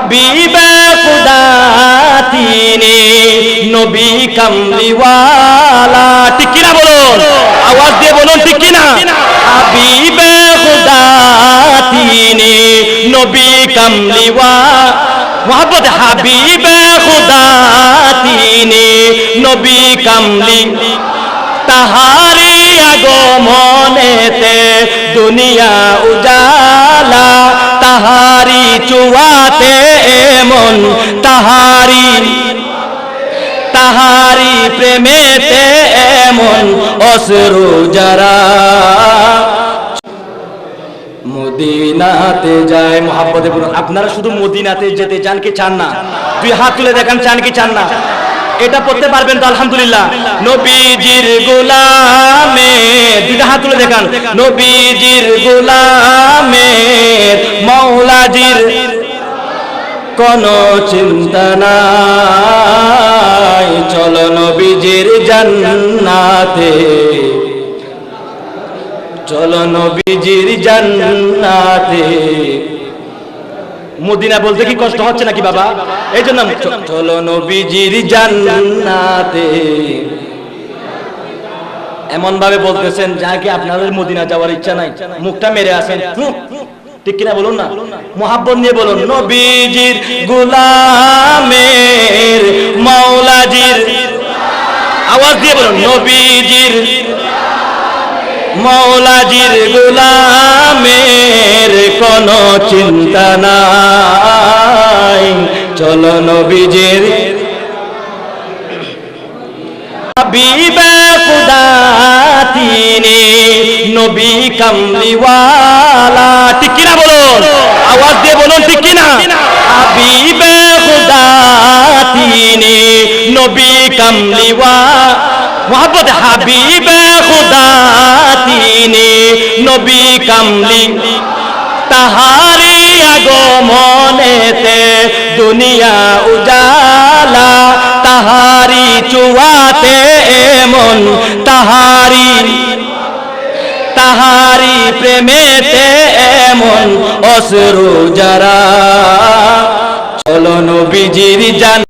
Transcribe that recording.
হাবিবে খুদা তিনি নবী কামলিওয়ালা। ঠিক কিনা বলুন, আওয়াজ দিয়ে বলুন ঠিক কিনা। হাবিবে খুদা তিনি নবী কামলিওয়ালা। মোহাম্মদ হাবিবে খুদা তিনি নবী কামলি। তাহারি আগমনেতে দুনিয়া উজালা, তাহারি চুয়াতে এমন তাহারি প্রেমেতে এমন অশ্রু যারা মদিনাতে যায়। মোহাম্মদে বলুন, আপনারা শুধু মদিনাতে যেতে চান কি চান না? দুই হাত তুলে দেখান, চান কি চান না? এটা পড়তে পারবেন তো? আলহামদুলিল্লাহ। নবীজির গোলামের, দুইটা হাত তুলে দেখান, নবীজির গোলামের মাওলাজির কোনো চিন্তা নাই। চলো নবীজির জান্নাতে, চলো নবীজির জান্নাতে। মদিনা বলতে কি কষ্ট হচ্ছে নাকি বাবা? এই জন্য চলো নবীজির জান্নাতে এমন ভাবে বলতেছেন যা কি আপনাদের মদিনা যাওয়ার ইচ্ছা নাই, মুখটা মেরে আসেন। ঠিক কিনা বলুন না, মোহাব্বত নিয়ে বলুন। নবীজির গোলামের মাওলাজির, আওয়াজ দিয়ে বলুন, নবীজির মাওলাজির গোলামের কোনো চিন্তা নাই। চলো নবীজির। হাবিবে খুদা তিনি নবী কামলিওয়ালা। ঠিক কিনা বলুন, আওয়াজ দিয়ে বলুন ঠিক কিনা। হাবিবে খুদা তিনি নবী কামলিওয়ালা। মোহাম্মদ হাবিবে খুদা তিনি নবী কামলি। তাহারি আগমনেতে দুনিয়া উজালা, তাহারি চুয়াতে এমন তাহারি প্রেমেতে এমন অশ্রু যারা। চলো নবীজির জান